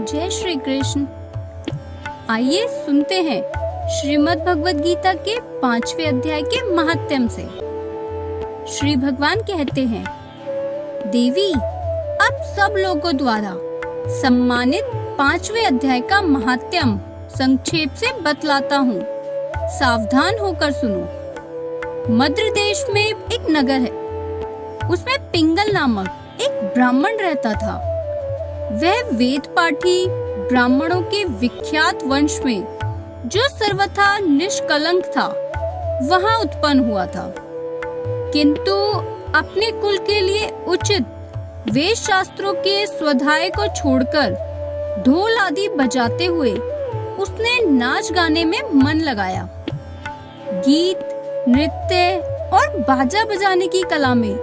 जय श्री कृष्ण। आइए सुनते हैं श्रीमद् भगवद गीता के 5वें अध्याय के महात्म्य से। श्री भगवान कहते हैं, देवी, अब सब लोगों द्वारा सम्मानित 5वें अध्याय का महात्म्य संक्षेप से बतलाता हूँ। सावधान होकर सुनो। मद्र देश में एक नगर है। उसमें पिंगल नामक एक ब्राह्मण रहता था। वह वेद पाठी ब्राह्मणों के विख्यात वंश में, जो सर्वथा निष्कलंक था, वहां उत्पन्न हुआ था। किंतु अपने कुल के लिए उचित वेद शास्त्रों के स्वाध्याय को छोड़कर ढोल आदि बजाते हुए उसने नाच गाने में मन लगाया। गीत, नृत्य और बाजा बजाने की कला में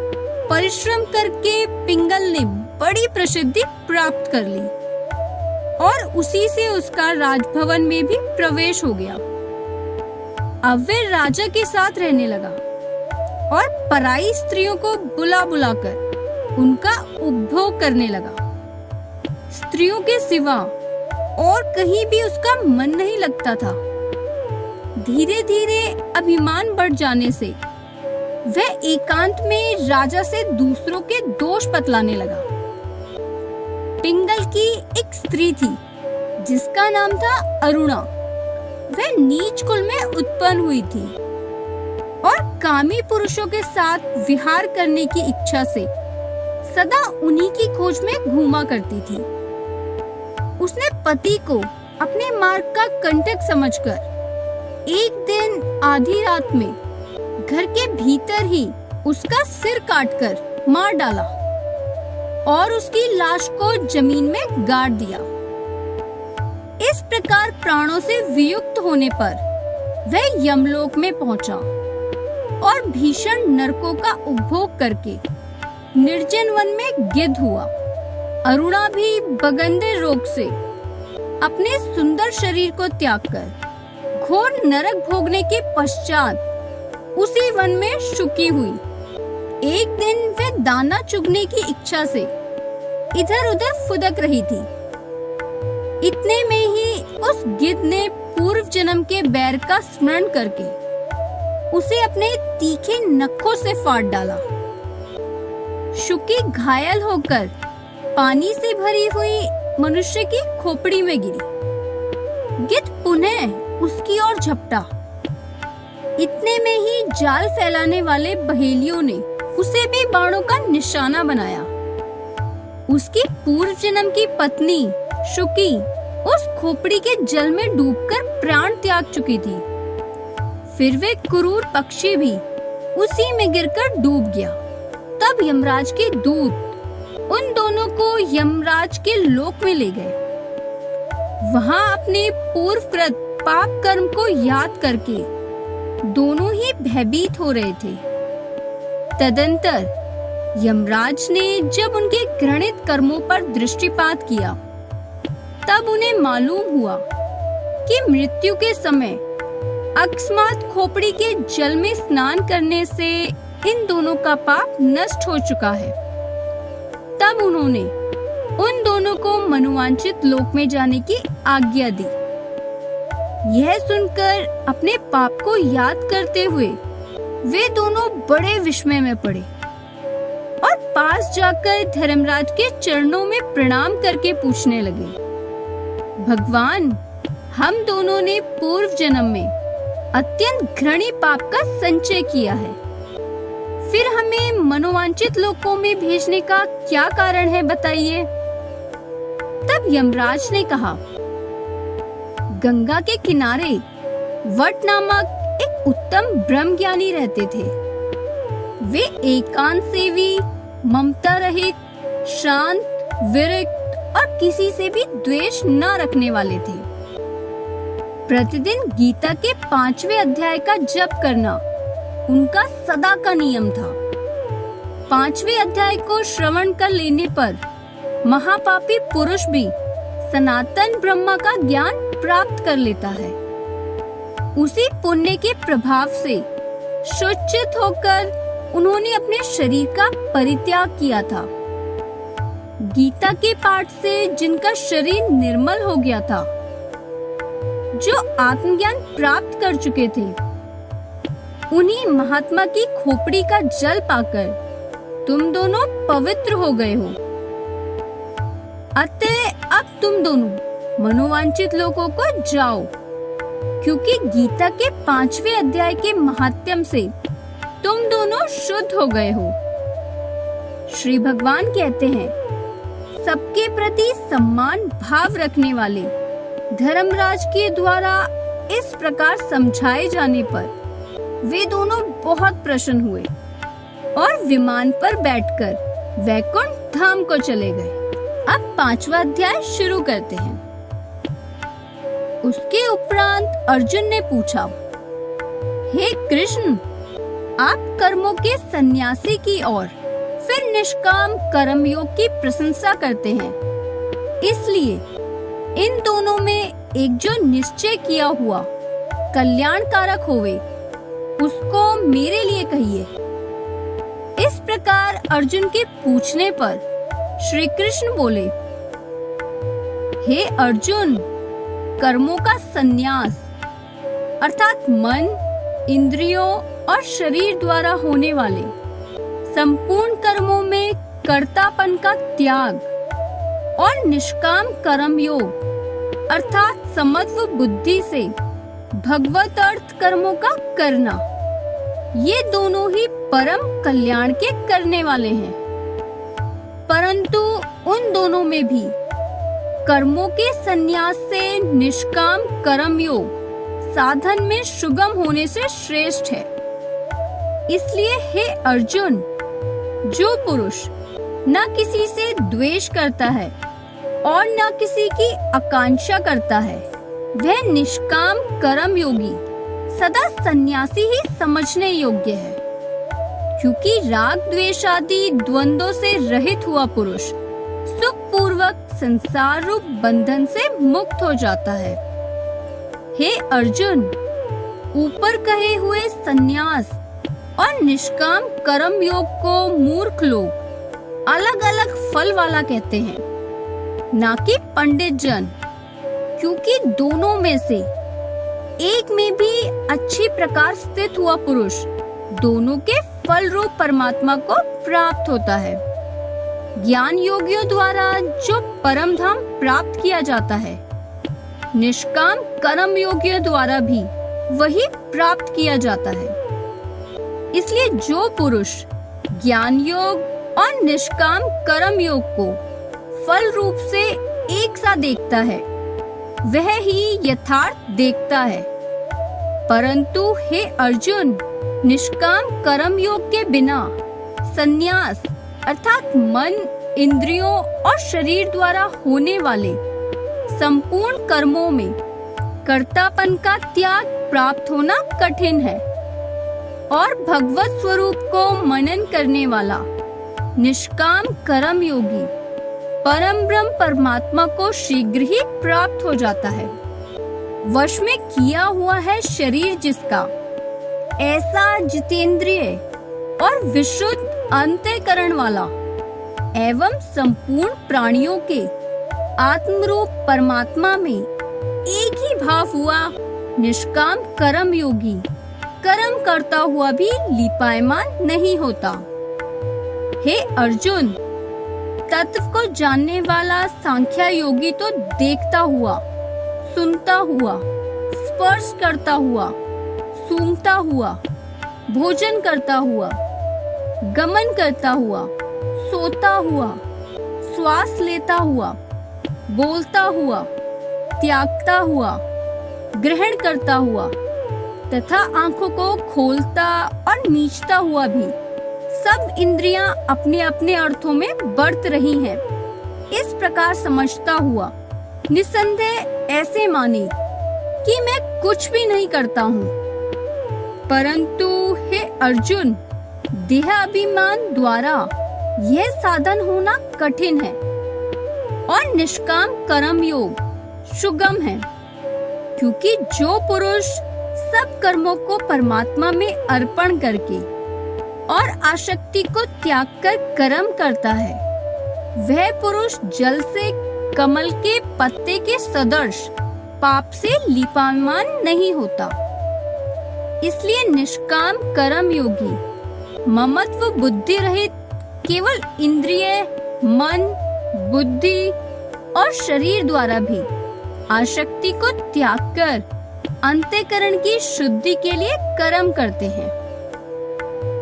परिश्रम करके पिंगल ने बड़ी प्रसिद्धि प्राप्त कर ली और उसी से उसका राजभवन में भी प्रवेश हो गया। अब वह राजा के साथ रहने लगा और पराई स्त्रियों को बुला बुलाकर उनका उपभोग करने लगा। स्त्रियों के सिवा और कहीं भी उसका मन नहीं लगता था। धीरे धीरे अभिमान बढ़ जाने से वह एकांत में राजा से दूसरों के दोष बतलाने लगा। पिंगल की एक स्त्री थी जिसका नाम था अरुणा। वह नीच कुल में उत्पन्न हुई थी और कामी पुरुषों के साथ विहार करने की इच्छा से सदा उन्हीं की खोज में घूमा करती थी। उसने पति को अपने मार्ग का कंटक समझकर एक दिन आधी रात में घर के भीतर ही उसका सिर काटकर मार डाला और उसकी लाश को जमीन में गाड़ दिया। इस प्रकार प्राणों से वियुक्त होने पर वह यमलोक में पहुंचा और भीषण नरकों का उपभोग करके निर्जन वन में गिद्ध हुआ। अरुणा भी बगंदे रोग से अपने सुंदर शरीर को त्याग कर घोर नरक भोगने के पश्चात उसी वन में शुकी हुई। एक दिन वह दाना चुगने की इच्छा से इधर उधर फुदक रही थी। इतने में ही उस गिद्ध ने पूर्व जन्म के बैर का स्मरण करके उसे अपने तीखे नखों से फाड़ डाला। शुकी घायल होकर पानी से भरी हुई मनुष्य की खोपड़ी में गिरी। गिद्ध पुनः उसकी ओर झपटा। इतने में ही जाल फैलाने वाले बहेलियों ने उसे भी बाणों का निशाना बनाया। उसकी पूर्व जन्म की पत्नी शुकी उस खोपड़ी के जल में डूबकर प्राण त्याग चुकी थी। फिर वे क्रूर पक्षी भी उसी में गिरकर डूब गया। तब यमराज के दूत उन दोनों को यमराज के लोक में ले गए। वहां अपने पूर्वकृत पाप कर्म को याद करके दोनों ही भयभीत हो रहे थे। तदंतर यमराज ने जब उनके घृणित कर्मों पर दृष्टिपात किया, तब उन्हें मालूम हुआ कि मृत्यु के समय अकस्मात खोपड़ी के जल में स्नान करने से इन दोनों का पाप नष्ट हो चुका है। तब उन्होंने उन दोनों को मनोवांछित लोक में जाने की आज्ञा दी। यह सुनकर अपने पाप को याद करते हुए वे दोनों बड़े विस्मय में पड़े और पास जाकर धर्मराज के चरणों में प्रणाम करके पूछने लगे, भगवान, हम दोनों ने पूर्व जन्म में अत्यंत घृणित पाप का संचय किया है। फिर हमें मनोवांछित लोकों में भेजने का क्या कारण है, बताइए। तब यमराज ने कहा, गंगा के किनारे वट नामक एक उत्तम ब्रह्मज्ञानी रहते थे। वे एकांत सेवी, ममता रहित, शांत, विरक्त और किसी से भी द्वेष न रखने वाले थे। प्रतिदिन गीता के 5वें अध्याय का जप करना उनका सदा का नियम था। 5वें अध्याय को श्रवण कर लेने पर महापापी पुरुष भी सनातन ब्रह्मा का ज्ञान प्राप्त कर लेता है। उसी पुण्य के प्रभाव से शुचित होकर उन्होंने अपने शरीर का परित्याग किया था। गीता के पाठ से जिनका शरीर निर्मल हो गया था, जो आत्मज्ञान प्राप्त कर चुके थे, उन्हीं महात्मा की खोपड़ी का जल पाकर तुम दोनों पवित्र हो गए हो। अतः अब तुम दोनों मनोवांछित लोगों को जाओ, क्योंकि गीता के 5वें अध्याय के महात्म्य से तुम दोनों शुद्ध हो गए हो। श्री भगवान कहते हैं, सबके प्रति सम्मान भाव रखने वाले धर्मराज के द्वारा इस प्रकार समझाए जाने पर वे दोनों बहुत प्रसन्न हुए और विमान पर बैठकर वैकुंठ धाम को चले गए। अब 5वां अध्याय शुरू करते हैं। उसके उपरांत अर्जुन ने पूछा, हे कृष्ण, आप कर्मों के सन्यासी की ओर फिर निष्काम कर्म योग की प्रशंसा करते हैं, इसलिए इन दोनों में एक जो निश्चय किया हुआ कल्याणकारक होवे, उसको मेरे लिए कहिए। इस प्रकार अर्जुन के पूछने पर श्री कृष्ण बोले, हे अर्जुन, कर्मों का संन्यास अर्थात मन, इंद्रियों और शरीर द्वारा होने वाले संपूर्ण कर्मों में कर्तापन का त्याग और निष्काम कर्म योग अर्थात समत्व बुद्धि से भगवत अर्थ कर्मों का करना, ये दोनों ही परम कल्याण के करने वाले हैं। परंतु उन दोनों में भी कर्मों के संन्यास से निष्काम कर्म योग साधन में सुगम होने से श्रेष्ठ है। इसलिए हे अर्जुन, जो पुरुष न किसी से द्वेष करता है और न किसी की आकांक्षा करता है, वह निष्काम कर्म योगी सदा सन्यासी ही समझने योग्य है। क्योंकि राग द्वेष आदि द्वंद्वों से रहित हुआ पुरुष सुख पूर्वक संसार रूप बंधन से मुक्त हो जाता है। हे अर्जुन, ऊपर कहे हुए संन्यास और निष्काम कर्म योग को मूर्ख लोग अलग अलग फल वाला कहते हैं, ना कि पंडित जन, क्योंकि दोनों में से एक में भी अच्छी प्रकार स्थित हुआ पुरुष दोनों के फल रूप परमात्मा को प्राप्त होता है। ज्ञान योगियों द्वारा जो परम धाम प्राप्त किया जाता है, निष्काम कर्म योगियों द्वारा भी वही प्राप्त किया जाता है। इसलिए जो पुरुष ज्ञान योग और निष्काम कर्म योग को फल रूप से एक सा देखता है, वह ही यथार्थ देखता है। परंतु हे अर्जुन, निष्काम कर्म योग के बिना संन्यास अर्थात मन, इंद्रियों और शरीर द्वारा होने वाले संपूर्ण कर्मों में कर्तापन का त्याग प्राप्त होना कठिन है और भगवत स्वरूप को मनन करने वाला निष्काम कर्म योगी परम ब्रह्म परमात्मा को शीघ्र ही प्राप्त हो जाता है। वश में किया हुआ है शरीर जिसका, ऐसा जितेंद्रिय और विशुद्ध अंतःकरण वाला एवं संपूर्ण प्राणियों के आत्मरूप परमात्मा में एक ही भाव हुआ निष्काम कर्म योगी कर्म करता हुआ भी लिपायमान नहीं होता। हे अर्जुन, तत्व को जानने वाला सांख्य योगी तो देखता हुआ, सुनता हुआ, स्पर्श करता हुआ, सूंघता हुआ, भोजन करता हुआ, गमन करता हुआ, सोता हुआ, श्वास लेता हुआ, बोलता हुआ, त्यागता हुआ, ग्रहण करता हुआ तथा आंखों को खोलता और मीचता हुआ भी सब इंद्रियां अपने अपने अर्थों में बरत रही हैं, इस प्रकार समझता हुआ निसंदेह ऐसे माने कि मैं कुछ भी नहीं करता हूँ। परंतु हे अर्जुन, देह अभिमान द्वारा यह साधन होना कठिन है और निष्काम कर्म योग सुगम है, क्योंकि जो पुरुष सब कर्मों को परमात्मा में अर्पण करके और आसक्ति को त्याग कर कर्म करता है, वह पुरुष जल से कमल के पत्ते के सदृश पाप से लीपायमान नहीं होता। इसलिए निष्काम कर्म योगी ममत्व बुद्धि रहित केवल इंद्रिय, मन, बुद्धि और शरीर द्वारा भी आसक्ति को त्याग कर अंतःकरण की शुद्धि के लिए कर्म करते हैं।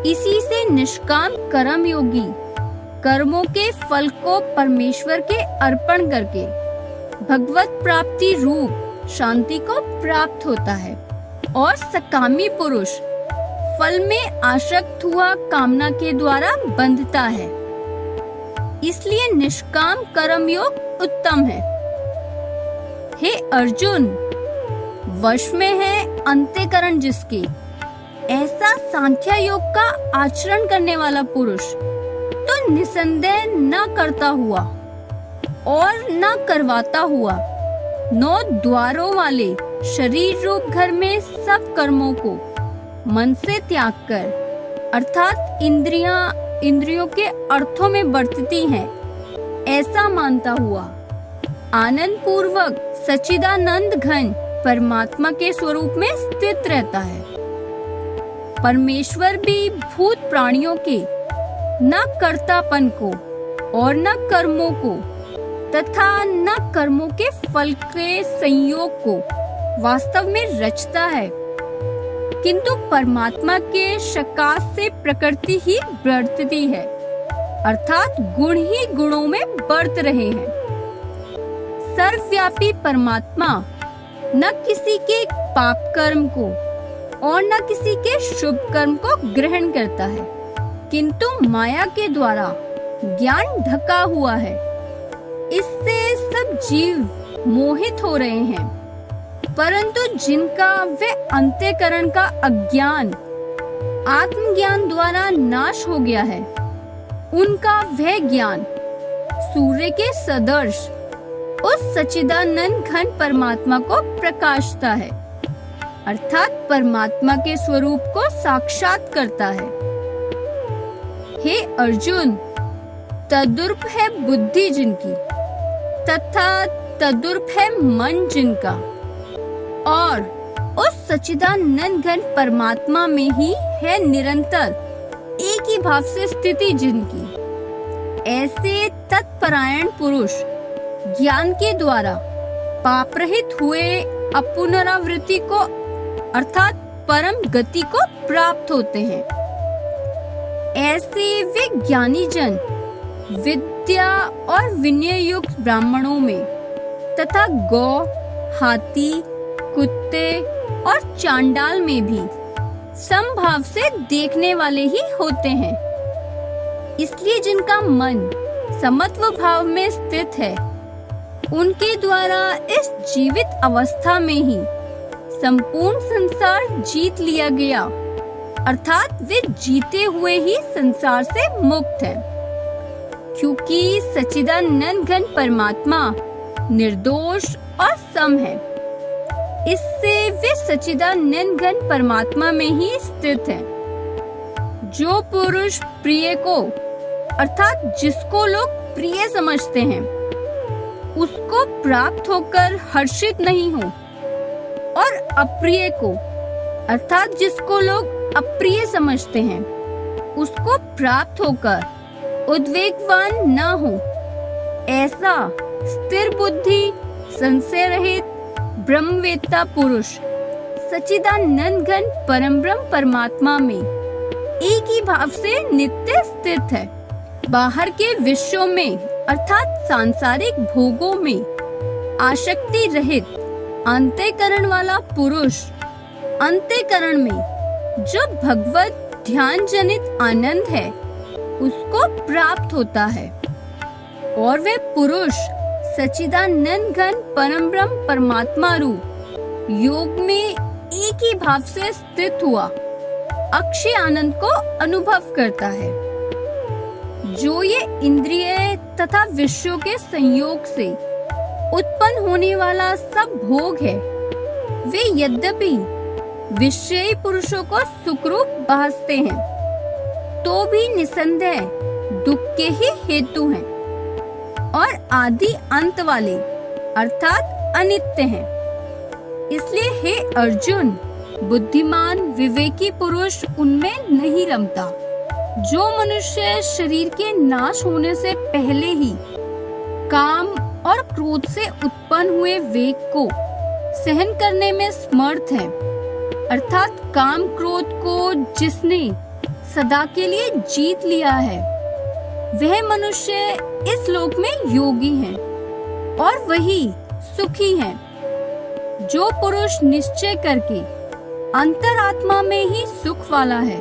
इसी से निष्काम कर्म योगी कर्मों के फल को परमेश्वर के अर्पण करके भगवत प्राप्ति रूप शांति को प्राप्त होता है और सकामी पुरुष फल में आसक्त हुआ कामना के द्वारा बंधता है। इसलिए निष्काम कर्म योग उत्तम है। हे अर्जुन, वश में है अंतःकरण जिसके, ऐसा सांख्य योग का आचरण करने वाला पुरुष तो निसंदेह न करता हुआ और न करवाता हुआ 9 द्वारों वाले शरीर रूप घर में सब कर्मों को मन से त्याग कर अर्थात इंद्रियों के अर्थों में बरतती हैं, ऐसा मानता हुआ आनंद पूर्वक सच्चिदानंद घन परमात्मा के स्वरूप में स्थित रहता है। परमेश्वर भी भूत प्राणियों के न कर्तापन को और न कर्मों को तथा न कर्मों के फल के संयोग को वास्तव में रचता है, किंतु परमात्मा के शकास से प्रकृति ही बरतती है, अर्थात गुण ही गुणों में बरत रहे हैं। सर्वव्यापी परमात्मा न किसी के पाप कर्म को और न किसी के शुभ कर्म को ग्रहण करता है, किंतु माया के द्वारा ज्ञान ढका हुआ है। इससे सब जीव मोहित हो रहे हैं, परंतु जिनका वे अंतःकरण का अज्ञान आत्मज्ञान द्वारा नाश हो गया है, उनका वह ज्ञान सूर्य के सदृश उस सच्चिदानंद घन परमात्मा को प्रकाशता है, अर्थात परमात्मा के स्वरूप को साक्षात करता है। हे अर्जुन, तद्रूप है बुद्धि जिनकी तथा तद्रूप है मन जिनका, और उस सच्चिदानंद घन परमात्मा में ही है निरंतर एक ही भाव से स्थिति जिनकी, ऐसे तत्परायण पुरुष ज्ञान के द्वारा पाप रहित हुए अपुनरावृत्ति को अर्थात परम गति को प्राप्त होते हैं। ऐसे वे ज्ञानी जन विद्या और विनय युक्त ब्राह्मणों में तथा गौ, हाथी, कुत्ते और चांडाल में भी समभाव से देखने वाले ही होते हैं। इसलिए जिनका मन समत्व भाव में स्थित है, उनके द्वारा इस जीवित अवस्था में ही संपूर्ण संसार जीत लिया गया, अर्थात वे जीते हुए ही संसार से मुक्त है, क्योंकि सच्चिदानंद घन परमात्मा निर्दोष और सम है। इससे वे सच्चिदानंद घन परमात्मा में ही स्थित है। जो पुरुष प्रिय को अर्थात जिसको लोग प्रिय समझते हैं, उसको प्राप्त होकर हर्षित नहीं हो, और अप्रिय को अर्थात जिसको लोग अप्रिय समझते हैं, उसको प्राप्त होकर उद्वेगवान न हो, ऐसा स्थिर बुद्धि संशय रहित ब्रह्मवेत्ता पुरुष सच्चिदानंद घन परम ब्रह्म परमात्मा में एक ही भाव से नित्य स्थित है। बाहर के विषयों में अर्थात सांसारिक भोगों में आसक्ति रहित अंतःकरण वाला पुरुष अंतःकरण में जो भगवत ध्यान जनित आनंद है उसको प्राप्त होता है, और वे पुरुष सच्चिदानंद घन परम ब्रह्म परमात्मा रूप योग में एक ही भाव से स्थित हुआ अक्षय आनंद को अनुभव करता है। जो ये इंद्रिय तथा विषयों के संयोग से उत्पन्न होने वाला सब भोग है, वे यद्यपि विषयी पुरुषों को सुखरूप भासते हैं, तो भी निसंदेह दुख के ही हेतु हैं, और आदि अंत वाले अर्थात अनित्य हैं। इसलिए हे अर्जुन, बुद्धिमान विवेकी पुरुष उनमें नहीं रमता। जो मनुष्य शरीर के नाश होने से पहले ही काम और क्रोध से उत्पन्न हुए वेग को सहन करने में समर्थ है, अर्थात काम क्रोध को जिसने सदा के लिए जीत लिया है, वह मनुष्य इस लोक में योगी है और वही सुखी है। जो पुरुष निश्चय करके अंतरात्मा में ही सुख वाला है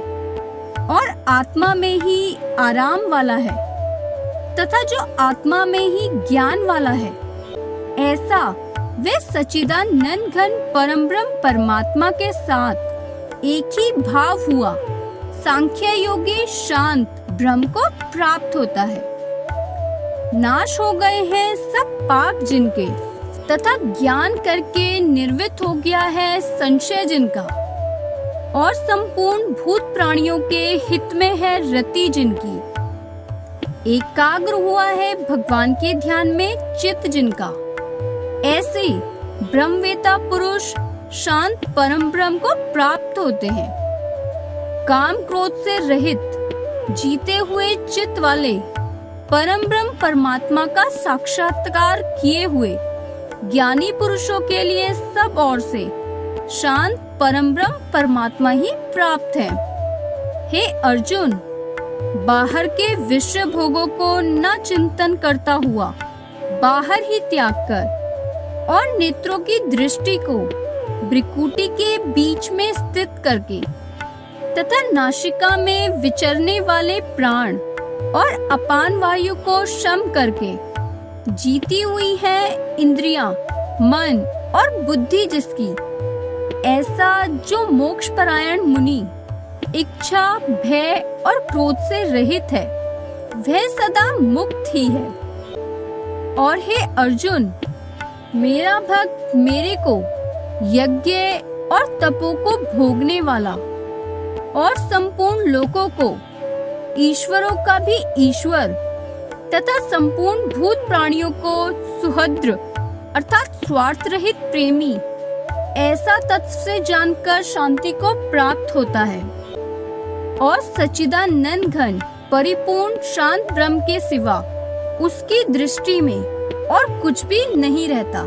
और आत्मा में ही आराम वाला है तथा जो आत्मा में ही ज्ञान वाला है, ऐसा वे सच्चिदानंद घन परम ब्रह्म परमात्मा के साथ एक ही भाव हुआ सांख्य योगी शांत ब्रह्म को प्राप्त होता है। नाश हो गए हैं सब पाप जिनके, तथा ज्ञान करके निर्वित हो गया है संशय जिनका, और संपूर्ण भूत प्राणियों के हित में है रति जिनकी। एकाग्र हुआ है भगवान के ध्यान में चित्त जिनका, ऐसे ब्रह्मवेता पुरुष शांत परम ब्रह्म को प्राप्त होते हैं। काम क्रोध से रहित जीते हुए चित्त वाले परम ब्रह्म परमात्मा का साक्षात्कार किए हुए ज्ञानी पुरुषों के लिए सब ओर से शांत परम ब्रह्म परमात्मा ही प्राप्त है। हे अर्जुन, बाहर के विषय भोगों को न चिंतन करता हुआ बाहर ही त्याग कर और नेत्रों की दृष्टि को भ्रिकुटी के बीच में स्थित करके तथा नासिका में विचरने वाले प्राण और अपान वायु को शम करके जीती हुई है इंद्रियां, मन और बुद्धि जिसकी, ऐसा जो मोक्ष परायण मुनि इच्छा, भय और क्रोध से रहित है, वह सदा मुक्त ही है। और हे अर्जुन, मेरा भक्त मेरे को यज्ञ और तपों को भोगने वाला और संपूर्ण लोकों को ईश्वरों का भी ईश्वर तथा संपूर्ण भूत प्राणियों को सुहृद अर्थात स्वार्थ रहित प्रेमी, ऐसा तत्व से जानकर शांति को प्राप्त होता है। और सच्चिदानंद घन परिपूर्ण शांत ब्रह्म के सिवा उसकी दृष्टि में और कुछ भी नहीं रहता,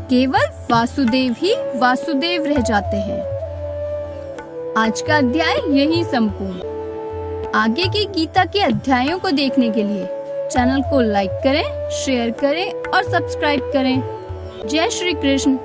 केवल वासुदेव ही वासुदेव रह जाते हैं। आज का अध्याय यही संपूर्ण। आगे की गीता के अध्यायों को देखने के लिए चैनल को लाइक करें, शेयर करें और सब्सक्राइब करें। जय श्री कृष्ण।